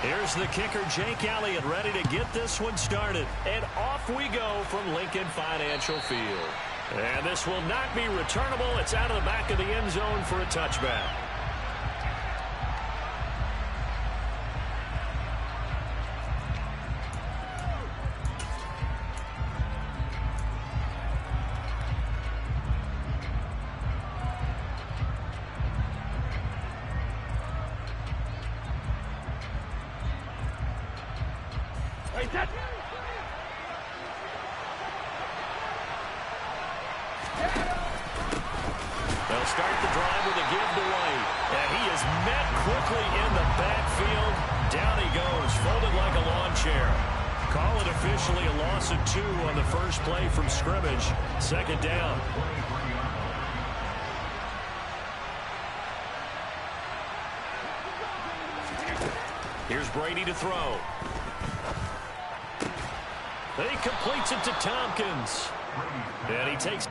Here's the kicker, Jake Elliott, ready to get this one started. And off we go from Lincoln Financial Field. And this will not be returnable. It's out of the back of the end zone for a touchback. They'll start the drive with a give to White. And he is met quickly in the backfield. Down he goes, folded like a lawn chair. Call it officially a loss of 2 on the first play from scrimmage. Second down. Here's Brady to throw. He completes it to Tompkins. And he takes...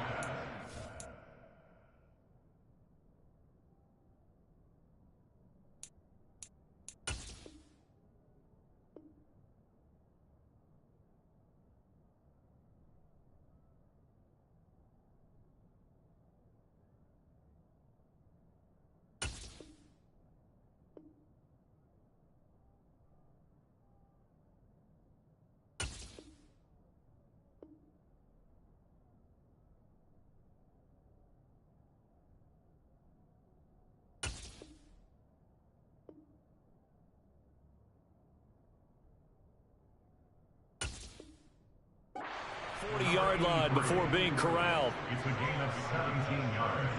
...40-yard line before being corralled. It's a gain of 17 yards.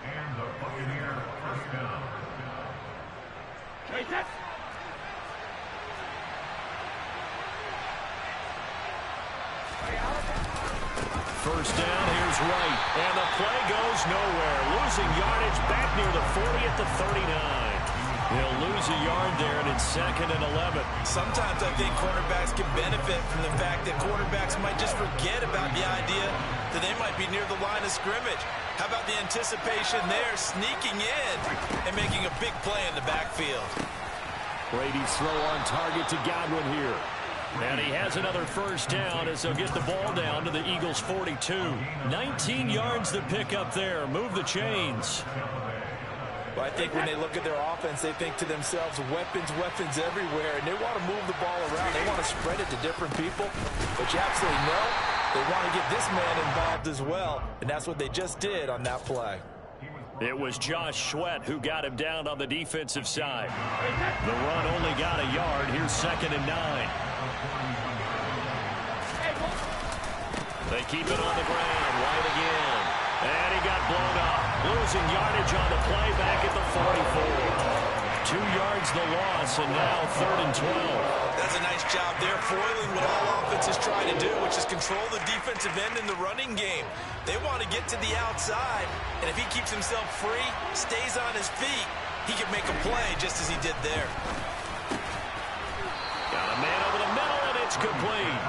And the Buccaneer first down. First down, here's Wright. And the play goes nowhere. Losing yardage back near the 40 at the 39. He'll lose a yard there, and it's 2nd and 11. Sometimes I think cornerbacks can benefit from the fact that quarterbacks might just forget about the idea that they might be near the line of scrimmage. How about the anticipation there, sneaking in and making a big play in the backfield? Brady's throw on target to Godwin here. And he has another first down as they'll get the ball down to the Eagles' 42. 19 yards to pick up there. Move the chains. Well, I think when they look at their offense, they think to themselves, weapons everywhere, and they want to move the ball around. They want to spread it to different people, but you absolutely know they want to get this man involved as well, and that's what they just did on that play. It was Josh Sweat who got him down on the defensive side. The run only got a yard. Here's 2nd and 9. They keep it on the ground. White again. And he got blown up. Losing yardage on the play back at the 44. 2 yards the loss, and now 3rd and 12. That's a nice job there, foiling what all offenses try to do, which is control the defensive end in the running game. They want to get to the outside, and if he keeps himself free, stays on his feet, he can make a play just as he did there. Got a man over the middle, and it's complete.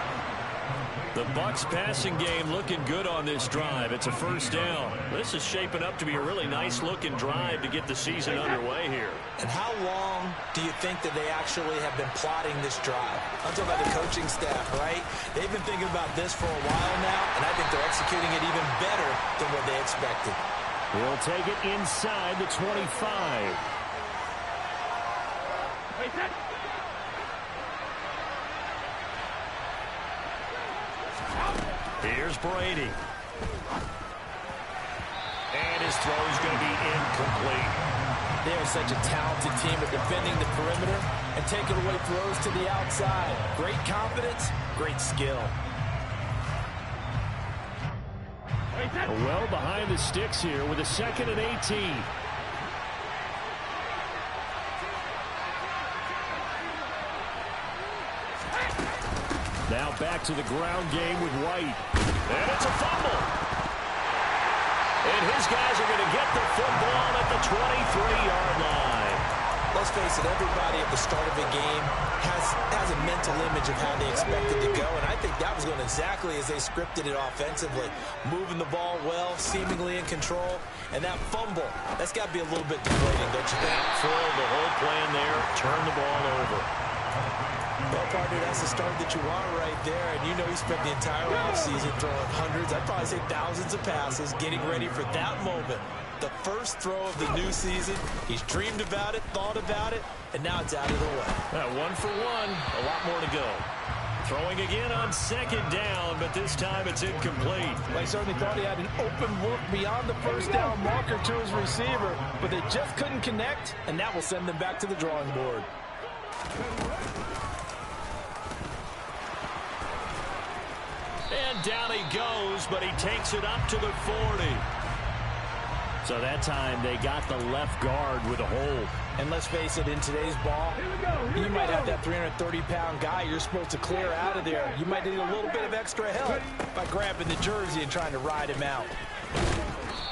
The Bucs passing game looking good on this drive. It's a first down. This is shaping up to be a really nice-looking drive to get the season underway here. And how long do you think that they actually have been plotting this drive? I'm talking about the coaching staff, right? They've been thinking about this for a while now, and I think they're executing it even better than what they expected. He'll take it inside the 25. Here's Brady. And his throw's going to be incomplete. They are such a talented team at defending the perimeter and taking away throws to the outside. Great confidence, great skill. Well behind the sticks here with a 2nd and 18. Now back to the ground game with White. And it's a fumble. And his guys are going to get the football at the 23-yard line. let's face it, everybody at the start of a game has a mental image of how they expect it to go, and I think that was going exactly as they scripted it offensively. Moving the ball well, seemingly in control, and that fumble, that's got to be a little bit deflating, don't you think? Foiled the whole plan there, turn the ball over. Well, partner, that's the start that you want right there, and you know he spent the entire offseason throwing hundreds, I'd probably say thousands of passes, getting ready for that moment. The first throw of the new season. He's dreamed about it, thought about it, and now it's out of the way. 1 for 1, a lot more to go. Throwing again on second down, but this time it's incomplete. Well, he certainly thought he had an open look beyond the first down marker to his receiver, but they just couldn't connect, and that will send them back to the drawing board. And down he goes, but he takes it up to the 40. So that time they got the left guard with a hold. And let's face it, in today's ball, you might have that 330-pound guy you're supposed to clear out of there. You might need a little bit of extra help by grabbing the jersey and trying to ride him out.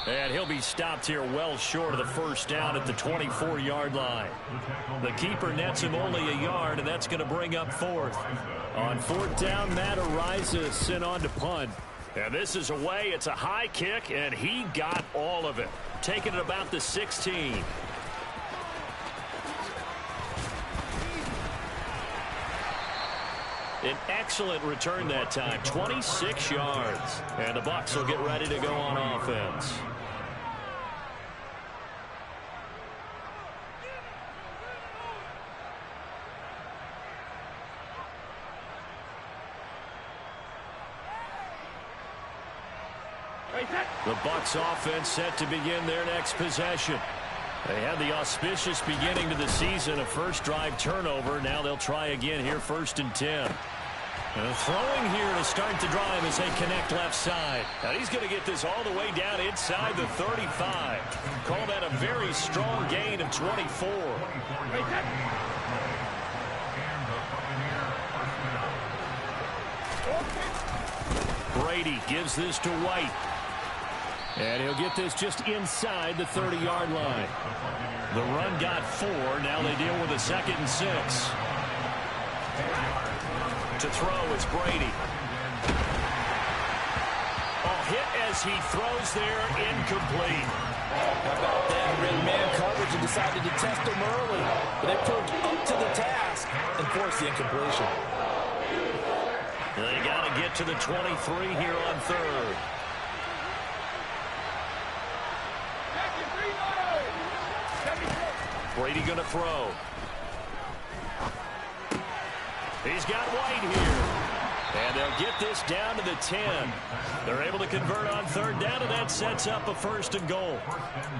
And he'll be stopped here well short of the first down at the 24-yard line. The keeper nets him only a yard, and that's going to bring up fourth. On fourth down, Matt Ariza sent on to punt. And this is away. It's a high kick, and he got all of it. Taking it about the 16. An excellent return that time, 26 yards. And the Bucs will get ready to go on offense. The Bucs offense set to begin their next possession. They had the auspicious beginning to the season, a first drive turnover. Now they'll try again here, 1st and 10. And throwing here to start the drive as they connect left side. Now he's going to get this all the way down inside the 35. Call that a very strong gain of 24. Brady gives this to White. And he'll get this just inside the 30-yard line. The run got 4. Now they deal with a 2nd and 6. To throw is Brady. Hit as he throws there, incomplete. How about that? Red man coverage and decided to test him early. But they proved up to the task and forced the incompletion. They got to get to the 23 here on 3rd. Brady going to throw. He's got White here. And they'll get this down to the 10. They're able to convert on 3rd down, and that sets up a 1st and goal.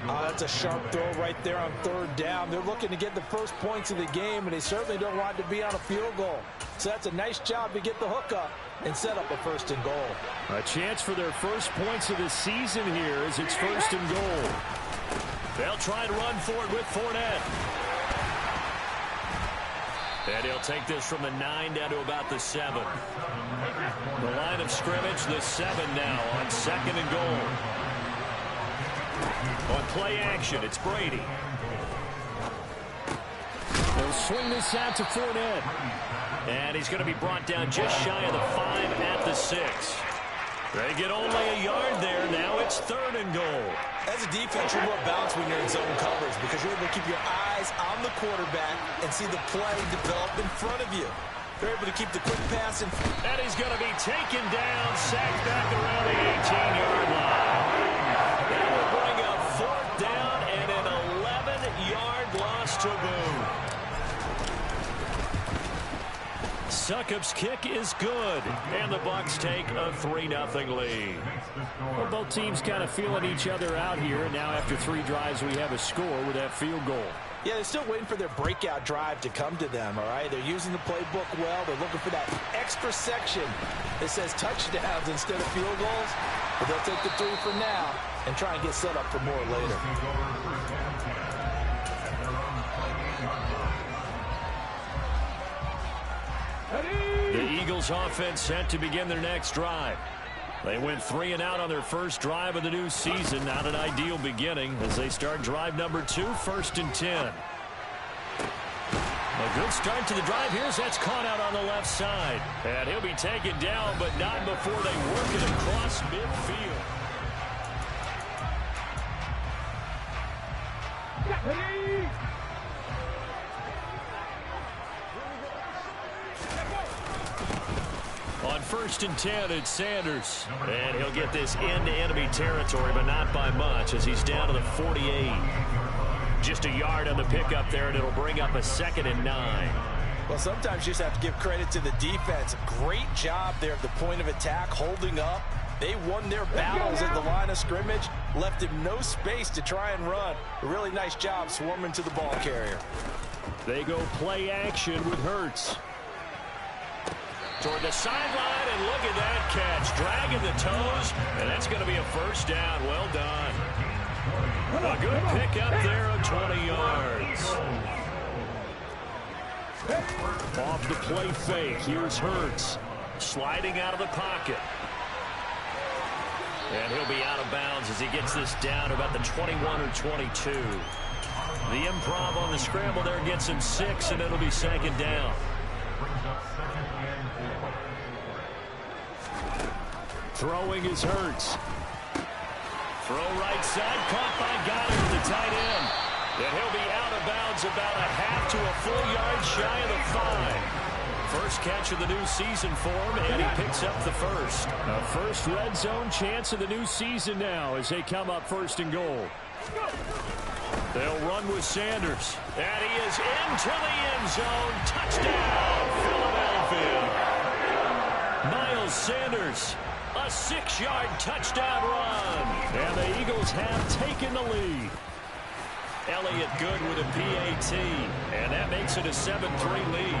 That's a sharp throw right there on 3rd down. They're looking to get the first points of the game, and they certainly don't want it to be on a field goal. So that's a nice job to get the hook up and set up a 1st and goal. A chance for their first points of the season here as it's 1st and goal. They'll try to run forward with Fournette. And he'll take this from the 9 down to about the 7. The line of scrimmage, the 7 now on 2nd and goal. On play action, it's Brady. They'll swing this out to Fournette. And he's going to be brought down just shy of the 5 at the 6. They get only a yard there. Now it's 3rd and goal. As a defense, you're more balanced when you're in zone coverage because you're able to keep your eyes on the quarterback and see the play develop in front of you. They're able to keep the quick pass in. And he's going to be taken down, sacked back around the 18-yard line. That will bring up 4th down and an 11-yard loss to boot. Succop's kick is good, and the Bucs take a 3-0 lead. Well, both teams kind of feeling each other out here, and now after 3 drives, we have a score with that field goal. Yeah, they're still waiting for their breakout drive to come to them, all right? They're using the playbook well. They're looking for that extra section that says touchdowns instead of field goals. But they'll take the 3 for now and try and get set up for more later. The Eagles offense set to begin their next drive. They went 3 and out on their first drive of the new season. Not an ideal beginning as they start drive number 2, 1st and 10. A good start to the drive here. That's caught out on the left side. And he'll be taken down, but not before they work it across midfield. On 1st and 10, it's Sanders. And he'll get this into enemy territory, but not by much as he's down to the 48. Just a yard on the pickup there, and it'll bring up a 2nd and 9. Well, sometimes you just have to give credit to the defense. Great job there at the point of attack, holding up. They won their battles at the line of scrimmage, left him no space to try and run. A really nice job swarming to the ball carrier. They go play action with Hurts. Toward the sideline, and look at that catch. Dragging the toes, and that's going to be a 1st down. Well done. A good pickup there of 20 yards. Off the play fake, here's Hurts. Sliding out of the pocket. And he'll be out of bounds as he gets this down to about the 21 or 22. The improv on the scramble there gets him 6, and it'll be 2nd down. Throwing is Hurts. Throw right side, caught by Goddard at the tight end. And he'll be out of bounds about a half to a full yard shy of the 5. First catch of the new season for him, and he picks up the 1st. A first red zone chance of the new season now as they come up 1st and goal. They'll run with Sanders. And he is into the end zone. Touchdown, Philadelphia. Miles Sanders. A 6-yard touchdown run. And the Eagles have taken the lead. Elliott good with a PAT. And that makes it a 7-3 lead.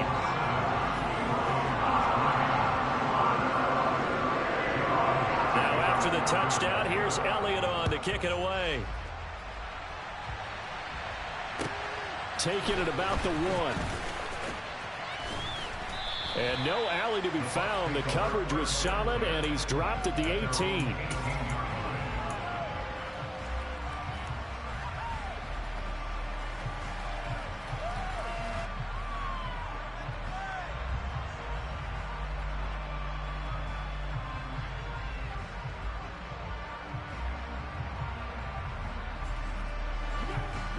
Now after the touchdown, here's Elliott on to kick it away. Taking it about the 1. And no alley to be found. The coverage was solid, and he's dropped at the 18.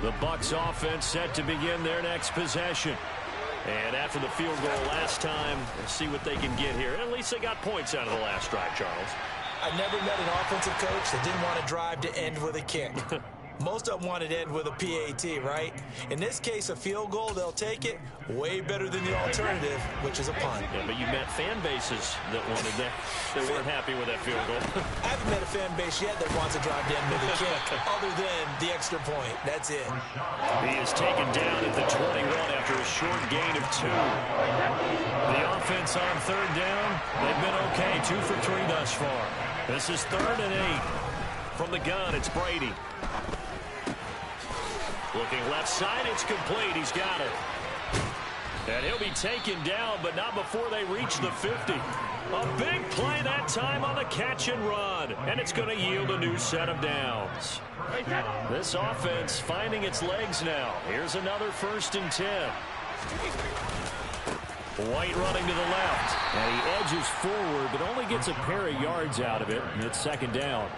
The Bucs offense set to begin their next possession. And after the field goal last time, let's see what they can get here. At least they got points out of the last drive, Charles. I never met an offensive coach that didn't want to drive to end with a kick. Most of them wanted to end with a PAT, right? In this case, a field goal, they'll take it. Way better than the alternative, which is a punt. Yeah, but you met fan bases that wanted that. They weren't happy with that field goal. I haven't met a fan base yet that wants to drive to end with a kick, other than the extra point. That's it. He is taken down at the 21 after a short gain of 2. The offense on 3rd down, they've been okay. 2 for 3 thus far. This is 3rd and 8. From the gun, it's Brady. Looking left side, it's complete. He's got it. And he'll be taken down, but not before they reach the 50. A big play that time on the catch and run. And it's going to yield a new set of downs. This offense finding its legs now. Here's another 1st and 10. White running to the left. And he edges forward, but only gets a pair of yards out of it. And it's 2nd down.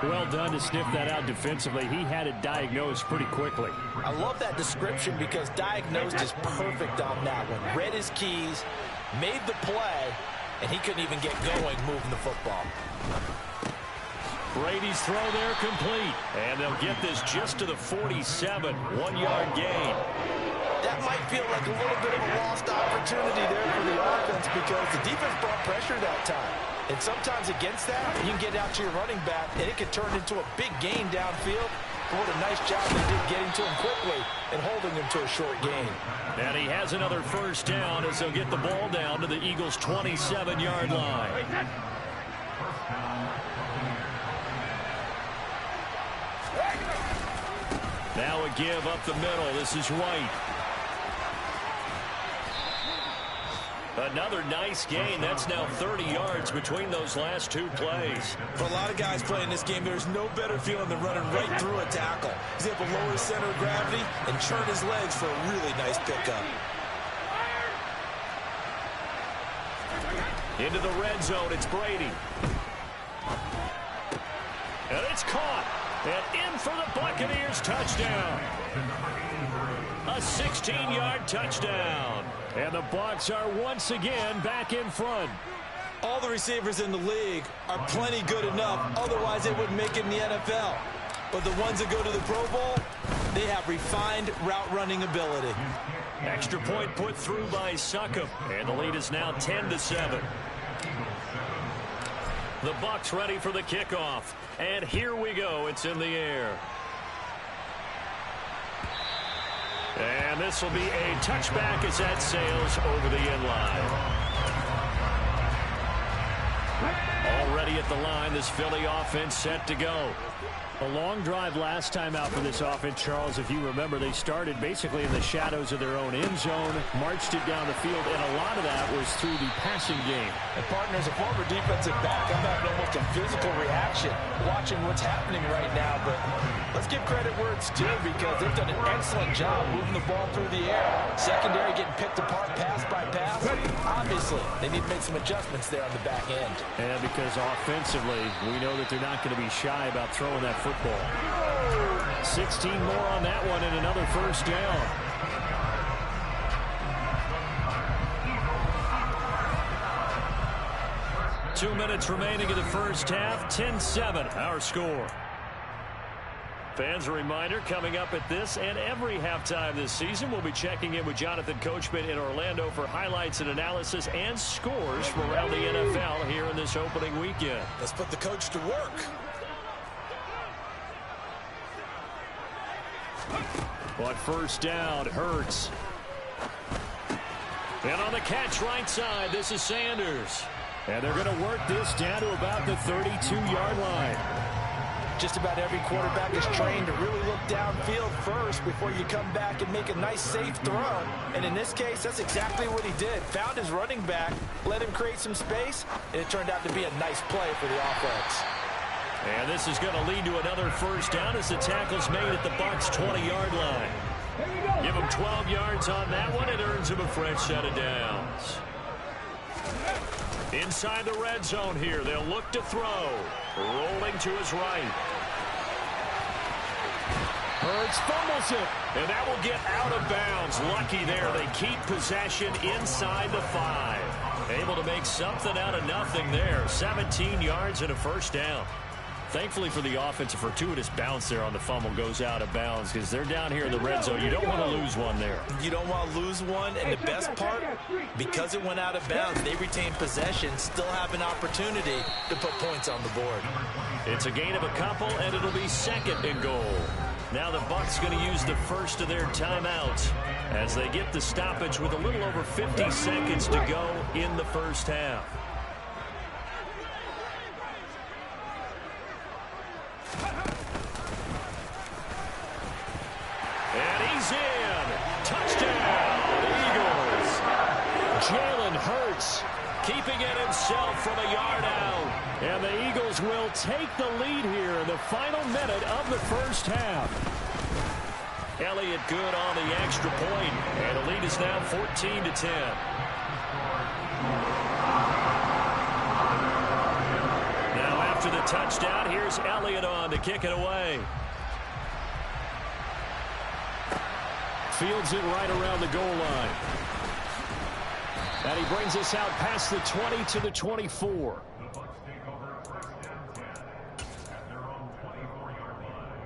Well done to sniff that out defensively. He had it diagnosed pretty quickly. I love that description because diagnosed is perfect on that one. Read his keys, made the play, and he couldn't even get going moving the football. Brady's throw there complete. And they'll get this just to the 47. 1-yard gain. That might feel like a little bit of a lost opportunity there for the offense because the defense brought pressure that time. And sometimes against that, you can get out to your running back, and it can turn into a big gain downfield. But what a nice job they did getting to him quickly and holding him to a short gain. And he has another 1st down as they'll get the ball down to the Eagles' 27-yard line. Now a give up the middle. This is White. Another nice gain. That's now 30 yards between those last two plays. For a lot of guys playing this game, there's no better feeling than running right through a tackle. He's able to lower his center of gravity and churn his legs for a really nice pickup. Into the red zone, it's Brady. And it's caught. And in for the Buccaneers, touchdown. A 16-yard touchdown. And the Bucs are once again back in front. All the receivers in the league are plenty good enough. Otherwise, they wouldn't make it in the NFL. But the ones that go to the Pro Bowl, they have refined route running ability. Extra point put through by Succop. And the lead is now 10-7. The Bucs ready for the kickoff. And here we go. It's in the air. And this will be a touchback as that sails over the end line. Already at the line, this Philly offense set to go. A long drive last time out for this offense, Charles. If you remember, they started basically in the shadows of their own end zone, marched it down the field, and a lot of that was through the passing game. And partner, as a former defensive back, I'm having almost a physical reaction watching what's happening right now. But let's give credit where it's due, because they've done an excellent job moving the ball through the air. Secondary getting picked apart pass by pass. Obviously, they need to make some adjustments there on the back end. And because offensively, we know that they're not going to be shy about throwing that football. 16 more on that one and another first down. Two minutes remaining in the first half. 10-7 our score. Fans, a reminder, coming up at this and every halftime this season, we'll be checking in with Jonathan Coachman in Orlando for highlights and analysis and scores from around the NFL here in this opening weekend. Let's put the coach to work. But first down, Hurts. And on the catch right side, this is Sanders. And they're going to work this down to about the 32-yard line. Just about every quarterback is trained to really look downfield first before you come back and make a nice, safe throw. And in this case, that's exactly what he did. Found his running back, let him create some space, and it turned out to be a nice play for the offense. And this is going to lead to another first down as the tackle's made at the Bucs' 20-yard line. Give him 12 yards on that one. It earns him a fresh set of downs. Inside the red zone here, they'll look to throw. Rolling to his right. Hurts fumbles it, and that will get out of bounds. Lucky there. They keep possession inside the 5. Able to make something out of nothing there. 17 yards and a first down. Thankfully for the offense, a fortuitous bounce there on the fumble goes out of bounds because they're down here in the red zone. You don't want to lose one there. You don't want to lose one, and the best part, because it went out of bounds, they retain possession, still have an opportunity to put points on the board. It's a gain of a couple, and it'll be second and goal. Now the Bucs going to use the first of their timeouts as they get the stoppage with a little over 50 seconds to go in the first half. And he's in. Touchdown, Eagles. Jalen Hurts keeping it himself from a yard out. And the Eagles will take the lead here in the final minute of the first half. Elliott good on the extra point, and the lead is now 14-10. Now after the touchdown, here's Elliott on to kick it away. Fields it right around the goal line. And he brings us out past the 20 to the 24. The Bucs take over first and 10 at their own 24-yard line.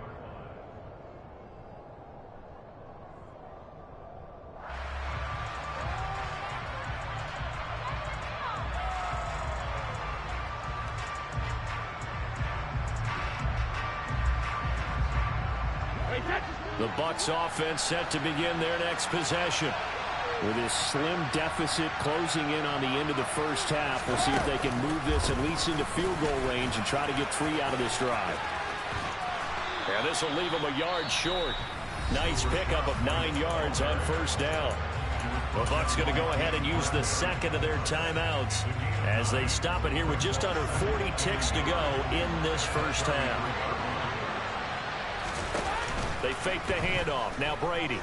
The Bucs offense set to begin their next possession. With this slim deficit closing in on the end of the first half, we'll see if they can move this at least into field goal range and try to get 3 out of this drive. And this will leave them a yard short. Nice pickup of 9 yards on first down. The Bucs going to go ahead and use the second of their timeouts as they stop it here with just under 40 ticks to go in this first half. They fake the handoff. Now Brady.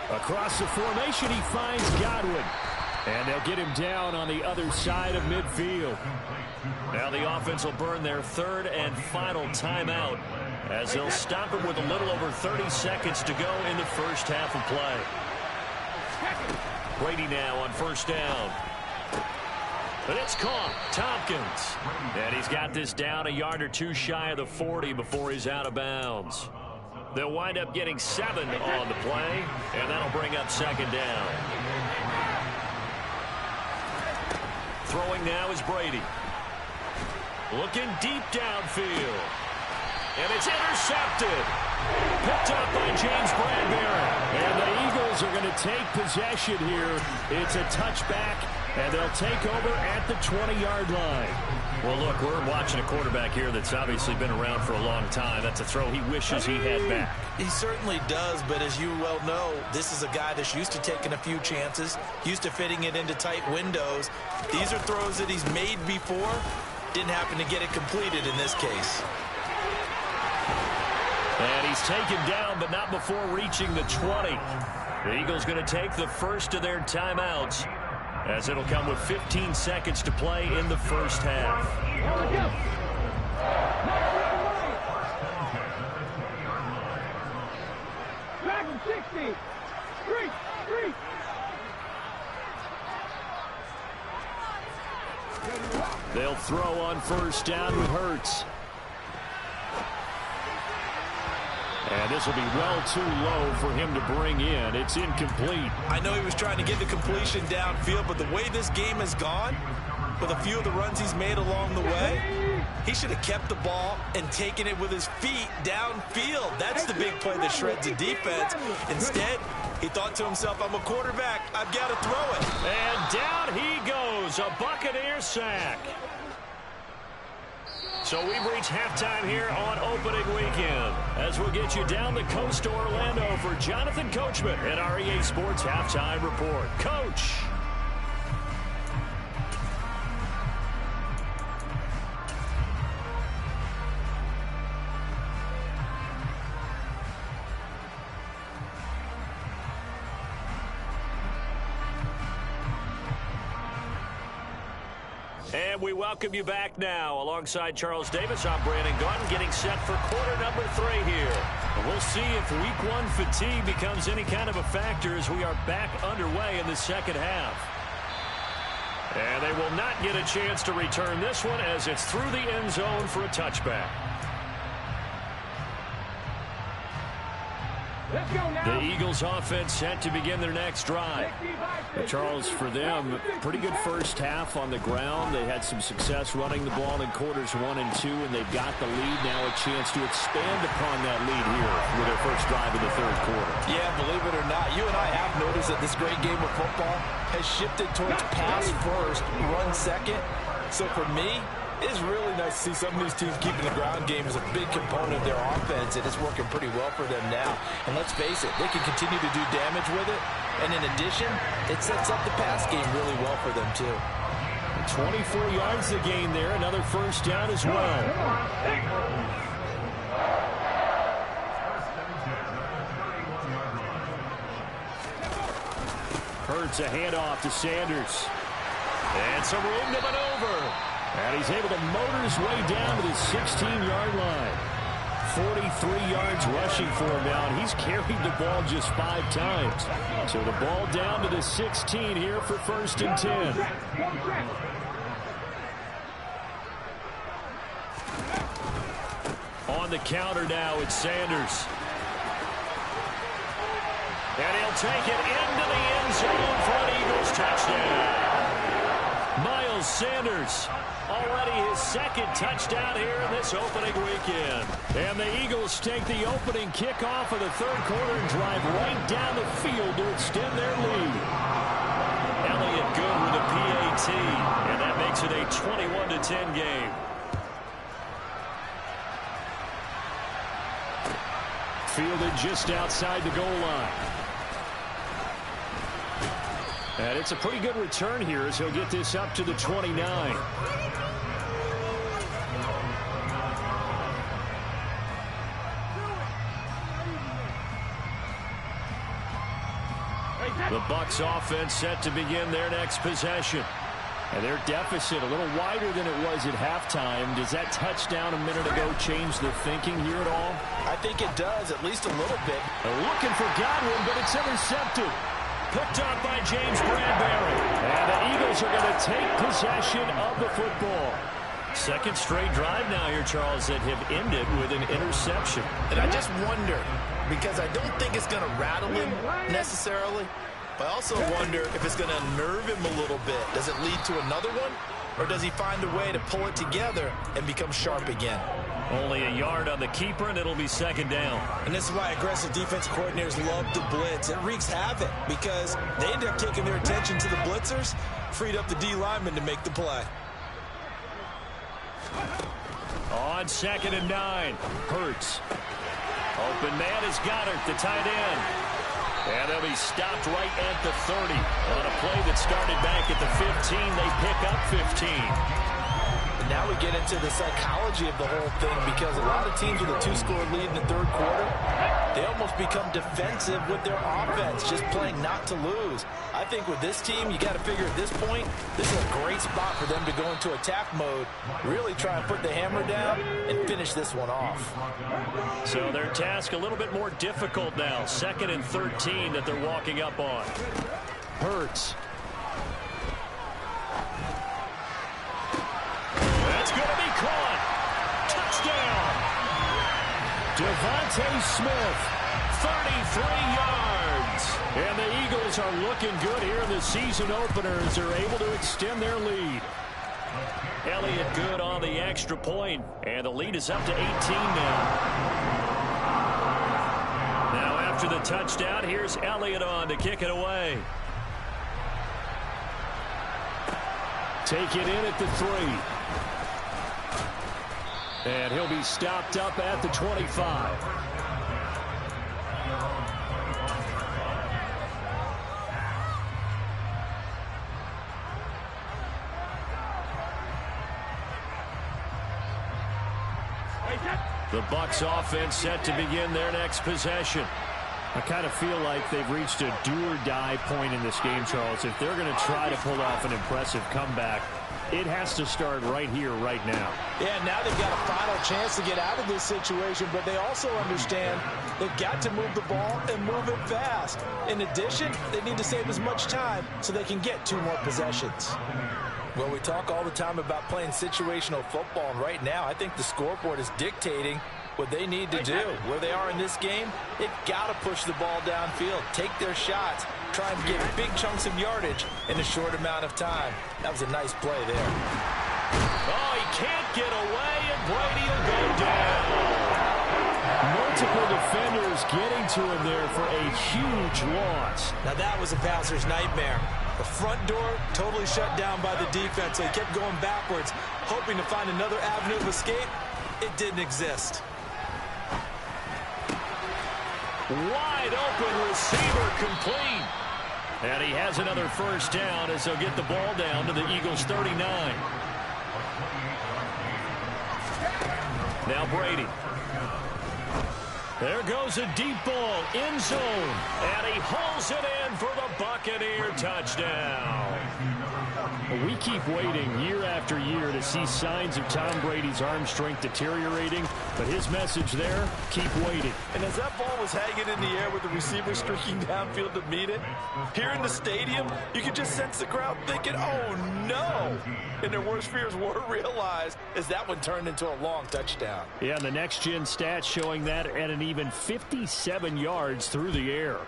Across the formation, he finds Godwin. And they'll get him down on the other side of midfield. Now the offense will burn their third and final timeout as they'll stop it with a little over 30 seconds to go in the first half of play. Brady now on first down. But it's caught. Tompkins. And he's got this down a yard or two shy of the 40 before he's out of bounds. They'll wind up getting 7 on the play, and that'll bring up second down. Throwing now is Brady. Looking deep downfield. And it's intercepted. Picked up by James Bradbury. And the Eagles are going to take possession here. It's a touchback, and they'll take over at the 20-yard line. Well, look, we're watching a quarterback here that's obviously been around for a long time. That's a throw he wishes he had back. He certainly does, but as you well know, this is a guy that's used to taking a few chances, used to fitting it into tight windows. These are throws that he's made before. Didn't happen to get it completed in this case. And he's taken down, but not before reaching the 20. The Eagles going to take the first of their timeouts, as it'll come with 15 seconds to play in the first half. They'll throw on first down with Hurts. And this will be well too low for him to bring in. It's incomplete. I know he was trying to get the completion downfield, but the way this game has gone, with a few of the runs he's made along the way, he should have kept the ball and taken it with his feet downfield. That's the big play that shreds a defense. Instead, he thought to himself, I'm a quarterback. I've got to throw it. And down he goes. A Buccaneer sack. So we've reached halftime here on opening weekend, as we'll get you down the coast to Orlando for Jonathan Coachman at our EA Sports Halftime Report. Coach. And we welcome you back now. Alongside Charles Davis, I'm Brandon Gunn, getting set for quarter number 3 here. And we'll see if week 1 fatigue becomes any kind of a factor as we are back underway in the second half. And they will not get a chance to return this one as it's through the end zone for a touchback. The Eagles offense set to begin their next drive. But Charles, for them, pretty good first half on the ground. They had some success running the ball in quarters 1 and 2, and they've got the lead now, a chance to expand upon that lead here with their first drive in the third quarter. Yeah, believe it or not, you and I have noticed that this great game of football has shifted towards pass first, run second. So for me, it's really nice to see some of these teams keeping the ground game as a big component of their offense, and it's working pretty well for them now. And let's face it, they can continue to do damage with it. And in addition, it sets up the pass game really well for them, too. 24 yards to gain there. Another first down as well. Hurts a handoff to Sanders. And some room to maneuver. And he's able to motor his way down to the 16-yard line. 43 yards rushing for him now, and he's carried the ball just 5 times. So the ball down to the 16 here for first and 10. On the counter now, it's Sanders. And he'll take it into the end zone for an Eagles touchdown. Miles Sanders, already his second touchdown here in this opening weekend. And the Eagles take the opening kickoff of the third quarter and drive right down the field to extend their lead. Elliott good with a PAT, and that makes it a 21-10 game. Fielded just outside the goal line. And it's a pretty good return here as he'll get this up to the 29. The Bucs offense set to begin their next possession. And their deficit a little wider than it was at halftime. Does that touchdown a minute ago change the thinking here at all? I think it does, at least a little bit. They're looking for Godwin, but it's intercepted. Picked up by James Bradbury. And the Eagles are going to take possession of the football. Second straight drive now here, Charles, that have ended with an interception. And I just wonder, because I don't think it's going to rattle him necessarily, but I also wonder if it's going to unnerve him a little bit. Does it lead to another one? Or does he find a way to pull it together and become sharp again? Only a yard on the keeper, and it'll be second down. And this is why aggressive defense coordinators love to blitz. It wreaks havoc because they end up taking their attention to the blitzers, freed up the D lineman to make the play. On 2nd and 9, Hurts. Open man is Goddard, the tight end. And they'll be stopped right at the 30. On a play that started back at the 15, they pick up 15. And now we get into the psychology of the whole thing, because a lot of teams with a 2-score lead in the third quarter, they almost become defensive with their offense, just playing not to lose. I think with this team, you got to figure at this point, this is a great spot for them to go into attack mode, really try and put the hammer down and finish this one off. So their task a little bit more difficult now. 2nd and 13 that they're walking up on. Hurts. That's going to be caught. Touchdown. Devontae Smith, 33 yards. And the Eagles are looking good here in the season opener as they're able to extend their lead. Elliott good on the extra point, and the lead is up to 18 now. Now after the touchdown, here's Elliott on to kick it away. Take it in at the 3. And he'll be stopped up at the 25. The Bucs offense set to begin their next possession. I kind of feel like they've reached a do-or-die point in this game, Charles. If they're going to try to pull off an impressive comeback, it has to start right here, right now. Yeah, now they've got a final chance to get out of this situation, but they also understand they've got to move the ball and move it fast. In addition, they need to save as much time so they can get 2 more possessions. Well, we talk all the time about playing situational football, and right now I think the scoreboard is dictating what they need to do. Where they are in this game, they've got to push the ball downfield, take their shots, try and get big chunks of yardage in a short amount of time. That was a nice play there. Oh, he can't get away, and Brady will go down. Multiple defenders getting to him there for a huge loss. Now that was a passer's nightmare. The front door totally shut down by the defense. They kept going backwards, hoping to find another avenue of escape. It didn't exist. Wide open receiver complete. And he has another first down as they'll get the ball down to the Eagles' 39. Now Brady. There goes a deep ball, end zone, and he hauls it in for the Buccaneer touchdown. We keep waiting year after year to see signs of Tom Brady's arm strength deteriorating, but his message there, keep waiting. And as that ball was hanging in the air with the receiver streaking downfield to meet it, here in the stadium, you could just sense the crowd thinking, oh no! And their worst fears were realized as that one turned into a long touchdown. Yeah, and the next-gen stats showing that at an even 57 yards through the air.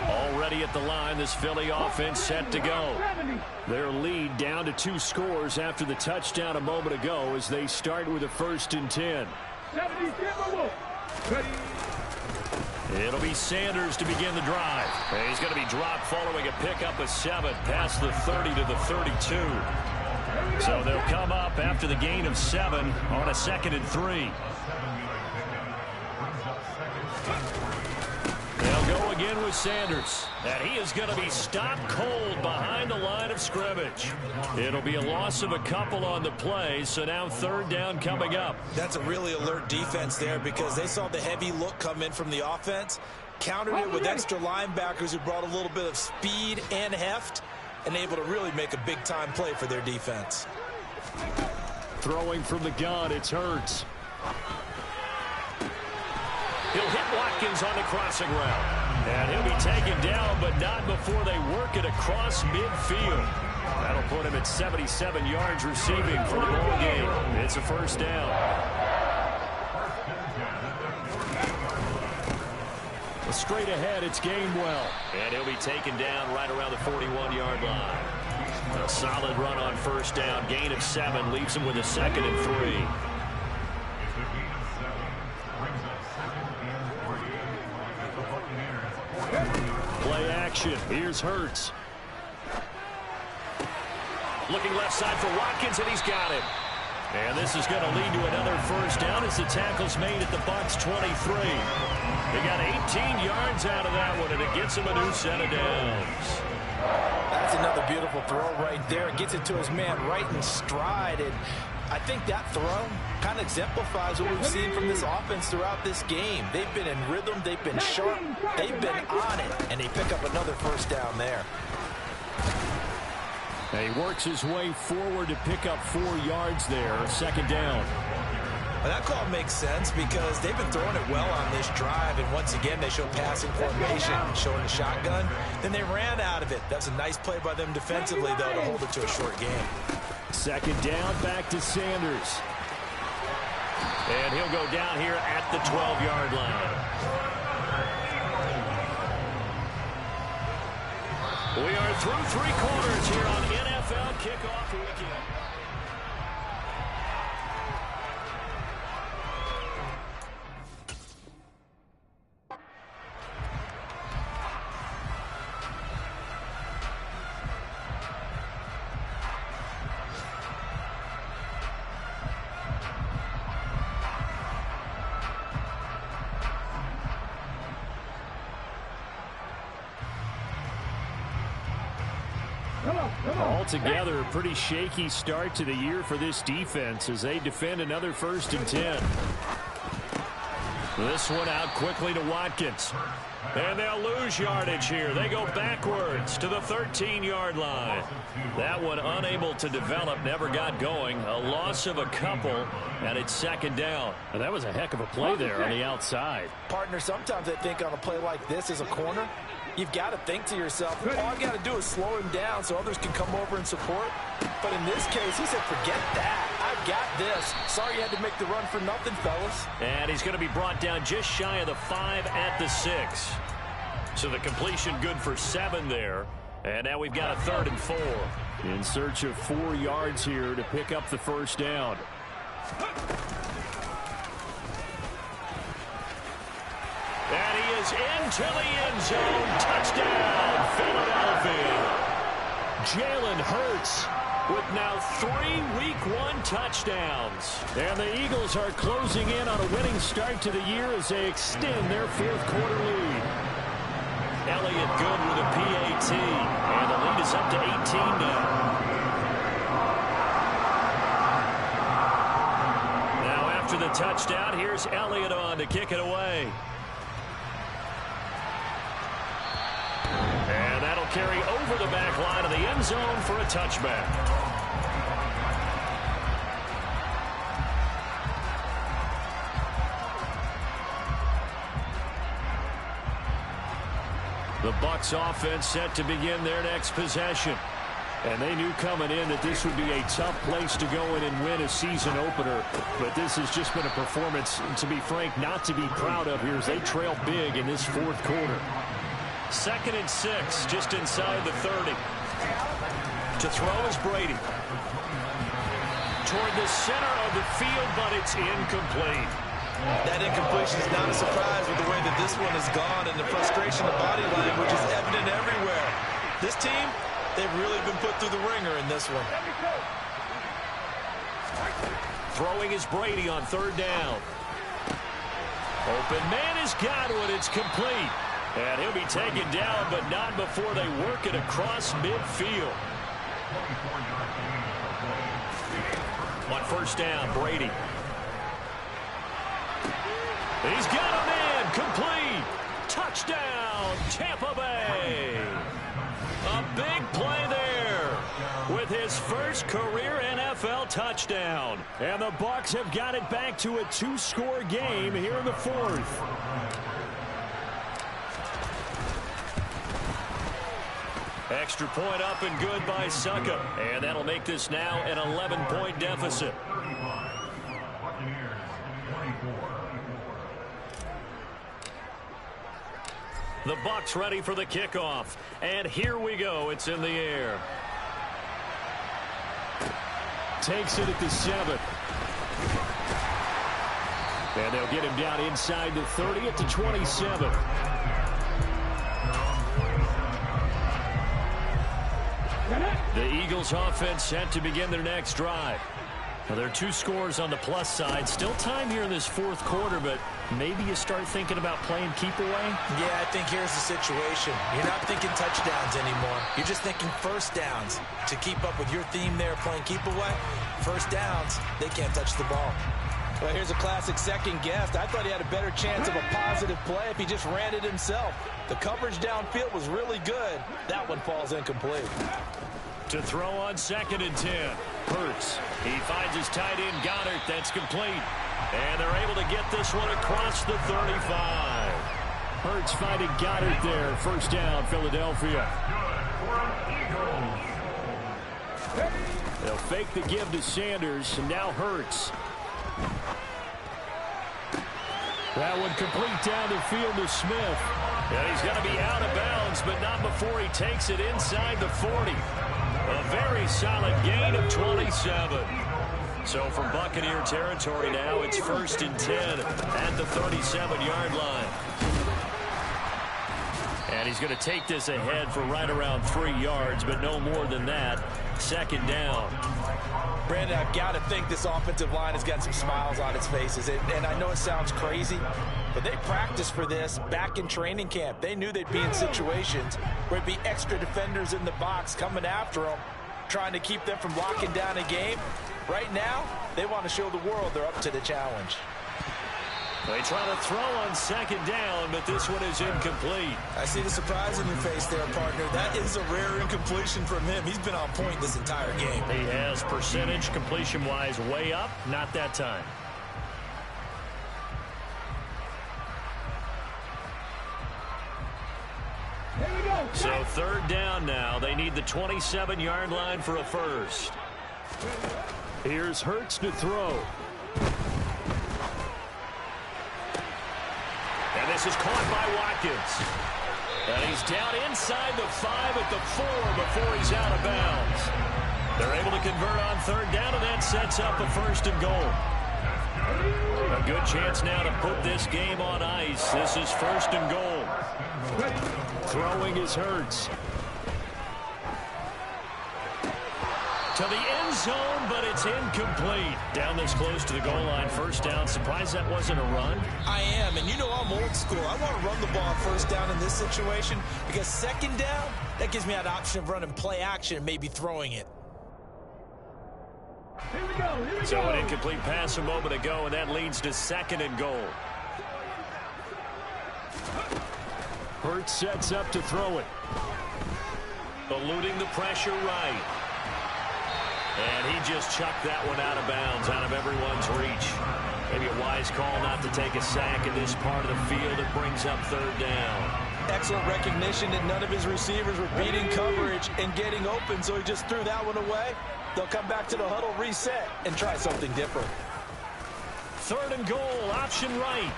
Already at the line, this Philly offense set to go. Their lead down to 2 scores after the touchdown a moment ago as they start with a 1st and 10. It'll be Sanders to begin the drive. And he's going to be dropped following a pickup of 7 past the 30 to the 32. So they'll come up after the gain of 7 on a 2nd and 3. They'll go again with Sanders. And he is going to be stopped cold behind the line of scrimmage. It'll be a loss of a couple on the play, so now 3rd down coming up. That's a really alert defense there because they saw the heavy look come in from the offense, countered it with extra linebackers who brought a little bit of speed and heft, and able to really make a big-time play for their defense. Throwing from the gun, it's Hurts. He'll hit Watkins on the crossing route. And he'll be taken down, but not before they work it across midfield. That'll put him at 77 yards receiving for the ball game. It's a 1st down. Straight ahead, it's Gainwell. And he'll be taken down right around the 41-yard line. A solid run on 1st down. Gain of 7 leaves him with a 2nd and 3. Play action. Here's Hurts. Looking left side for Watkins, and he's got him. And this is going to lead to another 1st down as the tackle's made at the Bucs 23. They got 18 yards out of that one, and it gets him a new set of downs. That's another beautiful throw right there. It gets it to his man right in stride. And I think that throw kind of exemplifies what we've seen from this offense throughout this game. They've been in rhythm. They've been sharp. They've been on it. And they pick up another 1st down there. And he works his way forward to pick up 4 yards there. 2nd down. Well, that call makes sense because they've been throwing it well on this drive. And once again, they show passing formation, showing a shotgun. Then they ran out of it. That's a nice play by them defensively, though, to hold it to a short game. 2nd down, back to Sanders. And he'll go down here at the 12-yard line. We are through 3 quarters here on NFL Kickoff Weekend. Altogether, a pretty shaky start to the year for this defense as they defend another 1st and 10. This one out quickly to Watkins. And they'll lose yardage here. They go backwards to the 13-yard line. That one unable to develop, never got going. A loss of a couple, and it's 2nd down. And that was a heck of a play there on the outside. Partner, sometimes I think on a play like this as a corner, you've got to think to yourself, all I got to do is slow him down so others can come over and support. But in this case, he said, forget that. I've got this. Sorry you had to make the run for nothing, fellas. And he's going to be brought down just shy of the 5 at the 6. So the completion good for 7 there. And now we've got a 3rd and 4. In search of 4 yards here to pick up the 1st down. And he is into the end zone. Touchdown, Philadelphia. Jalen Hurts with now 3 Week 1 touchdowns. And the Eagles are closing in on a winning start to the year as they extend their 4th quarter lead. Elliott good with a PAT. And the lead is up to 18 now. Now after the touchdown, here's Elliott on to kick it away. And that'll carry over the back line of the end zone for a touchback. The Bucs offense set to begin their next possession. And they knew coming in that this would be a tough place to go in and win a season opener. But this has just been a performance, to be frank, not to be proud of here as they trail big in this 4th quarter. 2nd and 6, just inside the 30. To throw is Brady. Toward the center of the field, but it's incomplete. That incompletion is not a surprise with the way that this one has gone, and the frustration of body language is evident everywhere. This team, they've really been put through the ringer in this one. Throwing is Brady on third down. Open man has got one. It's complete. And he'll be taken down, but not before they work it across midfield. On first down, Brady. He's got him in. Complete. Touchdown, Tampa Bay. A big play there with his first career NFL touchdown. And the Bucs have got it back to a 2-score game here in the fourth. Extra point up and good by Succa. And that'll make this now an 11-point deficit. The Bucs ready for the kickoff. And here we go. It's in the air. Takes it at the 7. And they'll get him down inside the 30 at the 27. The Eagles offense set to begin their next drive. Now, there are 2 scores on the plus side. Still time here in this fourth quarter, but maybe you start thinking about playing keep away? Yeah, I think here's the situation. You're not thinking touchdowns anymore. You're just thinking first downs. To keep up with your theme there, playing keep away, first downs, they can't touch the ball. Well, here's a classic second guess. I thought he had a better chance of a positive play if he just ran it himself. The coverage downfield was really good. That one falls incomplete. To throw on 2nd and 10. Hurts. He finds his tight end Goddard. That's complete. And they're able to get this one across the 35. Hurts finding Goddard there. First down, Philadelphia. They'll fake the give to Sanders. And now Hurts. That one complete down the field to Smith. And he's going to be out of bounds, but not before he takes it inside the 40. A very solid gain of 27. So from Buccaneer territory now, it's 1st and 10 at the 37-yard line. And he's going to take this ahead for right around 3 yards, but no more than that. 2nd down. Brandon, I've got to think this offensive line has got some smiles on its faces. And I know it sounds crazy, but they practiced for this back in training camp. They knew they'd be in situations where it'd be extra defenders in the box coming after them, trying to keep them from locking down a game. Right now, they want to show the world they're up to the challenge. They try to throw on 2nd down, but this one is incomplete. I see the surprise in your face there, partner. That is a rare incompletion from him. He's been on point this entire game. He has percentage completion-wise way up, not that time. So 3rd down now. They need the 27-yard line for a first. Here's Hurts to throw. And this is caught by Watkins. And he's down inside the 5 at the 4 before he's out of bounds. They're able to convert on 3rd down, and that sets up a 1st and goal. A good chance now to put this game on ice. This is 1st and goal. Throwing is Hurts. To the end zone, but it's incomplete. Down this close to the goal line, 1st down. Surprised that wasn't a run? I am, and you know I'm old school. I want to run the ball 1st down in this situation because 2nd down, that gives me that option of running play action and maybe throwing it. Here we go. So an incomplete pass a moment ago, and that leads to 2nd and goal. Hurts sets up to throw it. Eluding the pressure right. And he just chucked that one out of bounds, out of everyone's reach. Maybe a wise call not to take a sack in this part of the field. It brings up 3rd down. Excellent recognition that none of his receivers were beating coverage and getting open, so he just threw that one away. They'll come back to the huddle, reset, and try something different. 3rd and goal, option right.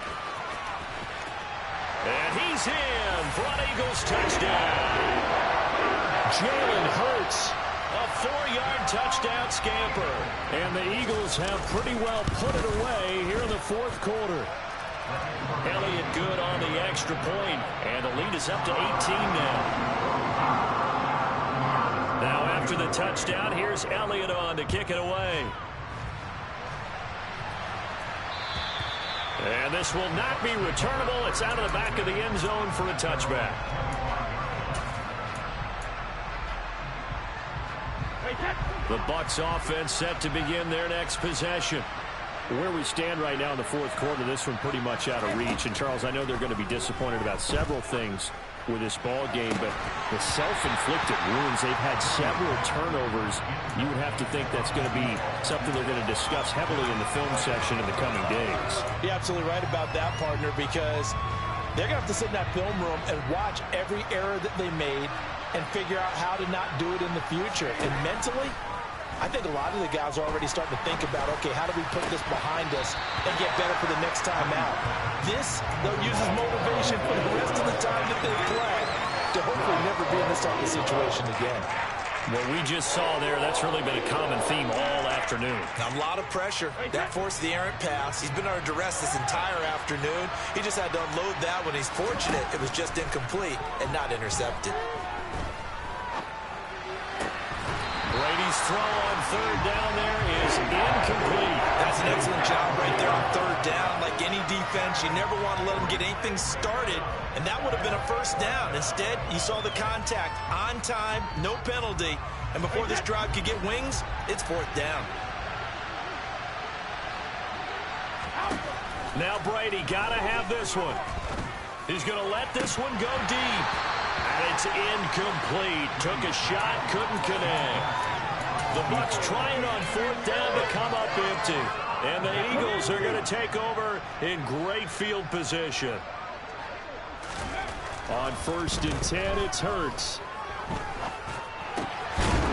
And he's in for an Eagles touchdown. Jalen Hurts A 4-yard touchdown scamper. And the Eagles have pretty well put it away here in the fourth quarter. Elliott good on the extra point, and the lead is up to 18 now. Now after the touchdown, here's Elliott on to kick it away. And this will not be returnable. It's out of the back of the end zone for a touchback. The Bucs offense set to begin their next possession. Where we stand right now in the fourth quarter, this one pretty much out of reach. And, Charles, I know they're going to be disappointed about several things with this ball game, but the self-inflicted wounds, they've had several turnovers. You would have to think that's going to be something they're going to discuss heavily in the film session in the coming days. You're absolutely right about that, partner, because they're going to have to sit in that film room and watch every error that they made and figure out how to not do it in the future. And mentally, I think a lot of the guys are already starting to think about, okay, how do we put this behind us and get better for the next time out? This, they'll use as motivation for the rest of the time that they play to hopefully never be in this type of situation again. What we just saw there, that's really been a common theme all afternoon. A lot of pressure. That forced the errant pass. He's been under duress this entire afternoon. He just had to unload that when he's fortunate it was just incomplete and not intercepted. Brady's throw on third down there is incomplete. That's an excellent job right there on third down. Like any defense, you never want to let them get anything started, and that would have been a first down. Instead, you saw the contact on time, no penalty, and before this drive could get wings, it's fourth down. Now Brady got to have this one. He's going to let this one go deep. And it's incomplete. Took a shot, couldn't connect. The Bucs trying on fourth down to come up empty. And the Eagles are going to take over in great field position. On 1st and 10, it's Hurts.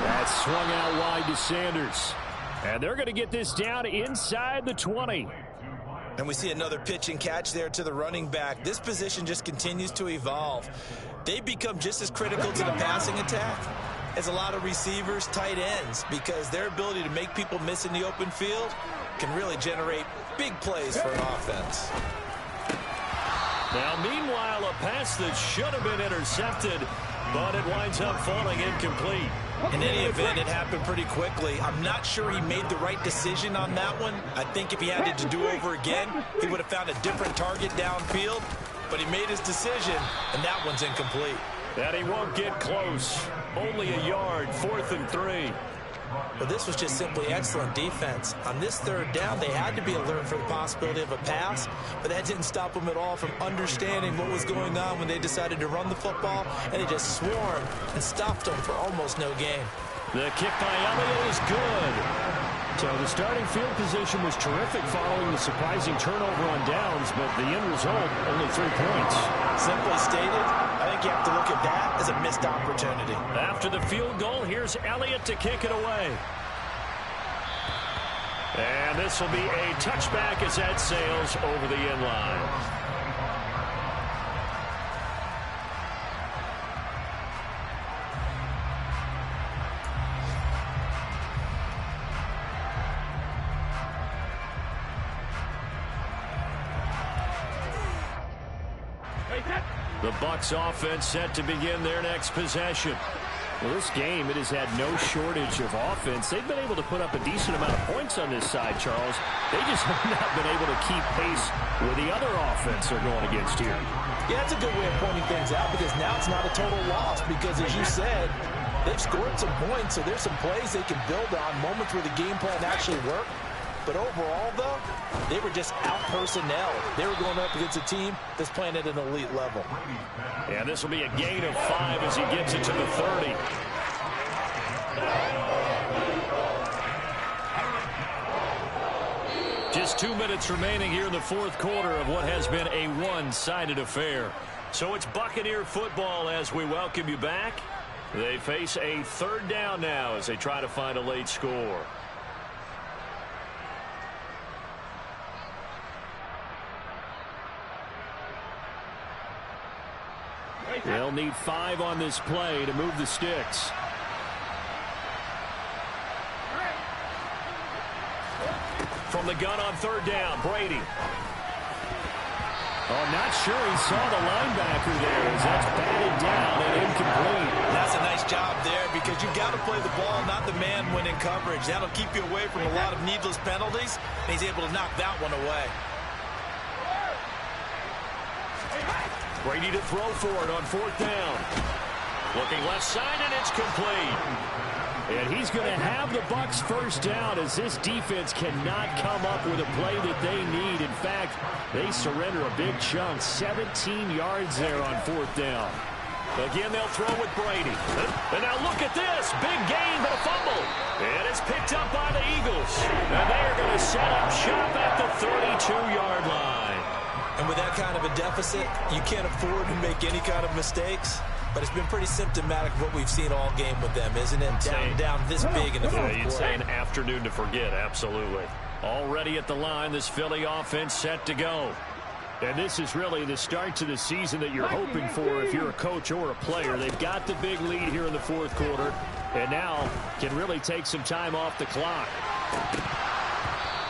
That's swung out wide to Sanders. And they're going to get this down inside the 20. And we see another pitch and catch there to the running back. This position just continues to evolve. They become just as critical to the passing attack as a lot of receivers, tight ends, because their ability to make people miss in the open field can really generate big plays for an offense. Now, meanwhile, a pass that should have been intercepted, but it winds up falling incomplete. In any event, it happened pretty quickly. I'm not sure he made the right decision on that one. I think if he had to do over again, he would have found a different target downfield. But he made his decision, and that one's incomplete. And he won't get close. Only a yard, 4th and 3. But this was just simply excellent defense. On this third down, they had to be alert for the possibility of a pass, but that didn't stop them at all from understanding what was going on when they decided to run the football, and they just swarmed and stopped them for almost no gain. The kick by Elliott is good. So the starting field position was terrific following the surprising turnover on downs, but the end result, only 3 points. Simply stated, I think you have to look at that as a missed opportunity. After the field goal, here's Elliott to kick it away. And this will be a touchback as that sails over the end line. The Bucs offense set to begin their next possession. Well, this game, it has had no shortage of offense. They've been able to put up a decent amount of points on this side, Charles. They just have not been able to keep pace with the other offense they're going against here. Yeah, that's a good way of pointing things out, because now it's not a total loss, because as you said, they've scored some points, so there's some plays they can build on, moments where the game plan actually worked. But overall, though, they were just out-personnel. They were going up against a team that's playing at an elite level. Yeah, this will be a gain of 5 as he gets it to the 30. Just 2 minutes remaining here in the fourth quarter of what has been a one-sided affair. So it's Buccaneer football as we welcome you back. They face a third down now as they try to find a late score. They'll need 5 on this play to move the sticks. From the gun on third down, Brady. Oh, not sure he saw the linebacker there as that's batted down and incomplete. That's a nice job there because you've got to play the ball, not the man when in coverage. That'll keep you away from a lot of needless penalties, and he's able to knock that one away. Brady to throw for it on fourth down. Looking left side, and it's complete. And he's going to have the Bucs first down as this defense cannot come up with a play that they need. In fact, they surrender a big chunk, 17 yards there on fourth down. Again, they'll throw with Brady. And now look at this. Big gain, but a fumble. And it's picked up by the Eagles. And they are going to set up shop at the 32-yard line. And with that kind of a deficit, you can't afford to make any kind of mistakes. But it's been pretty symptomatic of what we've seen all game with them, isn't it? Down this big in the fourth quarter. You'd say an afternoon to forget, absolutely. Already at the line, this Philly offense set to go. And this is really the start to the season that you're hoping for if you're a coach or a player. They've got the big lead here in the fourth quarter, and now can really take some time off the clock.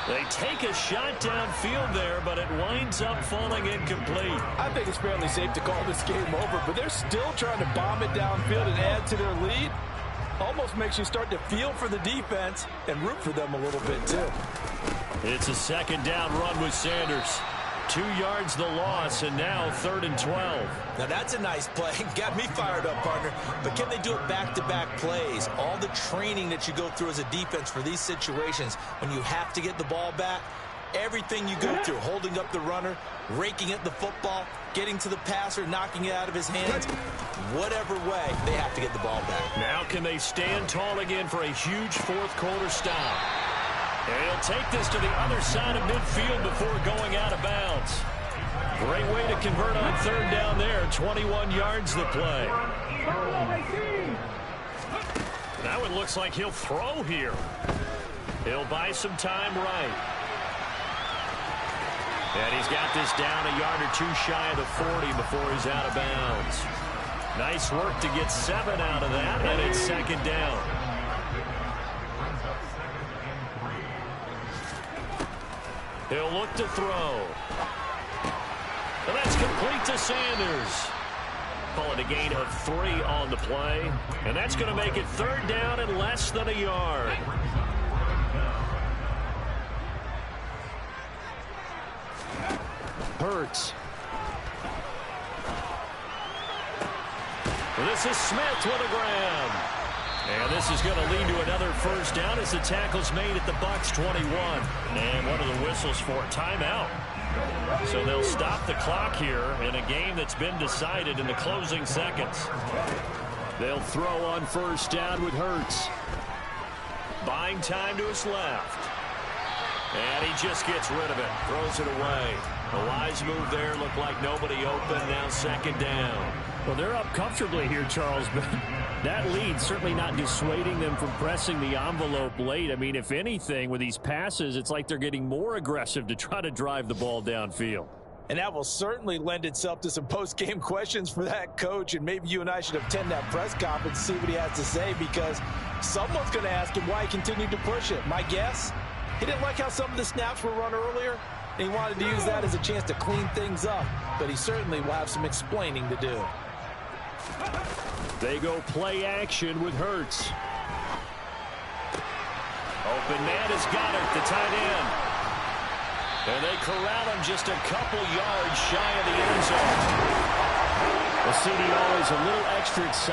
They take a shot downfield there, but it winds up falling incomplete. I think it's fairly safe to call this game over, but they're still trying to bomb it downfield and add to their lead. Almost makes you start to feel for the defense and root for them a little bit, too. It's a second down run with Sanders. 2 yards the loss, and now 3rd and 12. Now that's a nice play. Got me fired up, partner. But can they do it back-to-back plays? All the training that you go through as a defense for these situations, when you have to get the ball back, everything you go through, holding up the runner, raking at the football, getting to the passer, knocking it out of his hands, whatever way, they have to get the ball back. Now can they stand tall again for a huge fourth quarter stop? And he'll take this to the other side of midfield before going out of bounds. Great way to convert on third down there. 21 yards the play. Now it looks like he'll throw here. He'll buy some time right. And he's got this down a yard or two shy of the 40 before he's out of bounds. Nice work to get 7 out of that, and it's second down. He'll look to throw. And that's complete to Sanders. Call it a gain of 3 on the play. And that's going to make it 3rd down and less than a yard. Hurts. Well, this is Smith with a grab. And this is going to lead to another first down as the tackle's made at the Bucs 21. And one of the whistles for timeout. So they'll stop the clock here in a game that's been decided in the closing seconds. They'll throw on first down with Hurts. Buying time to his left. And he just gets rid of it. Throws it away. A wise move there. Looked like nobody open. Now second down. Well, they're up comfortably here, Charles, but that lead certainly not dissuading them from pressing the envelope late. I mean, if anything, with these passes, it's like they're getting more aggressive to try to drive the ball downfield. And that will certainly lend itself to some post-game questions for that coach, and maybe you and I should attend that press conference and see what he has to say, because someone's going to ask him why he continued to push it. My guess, he didn't like how some of the snaps were run earlier, and he wanted to use that as a chance to clean things up, but he certainly will have some explaining to do. They go play action with Hurts. Open man is Goddard, the tight end. And they corral him just a couple yards shy of the end zone. Well, CD, always a little extra excitement.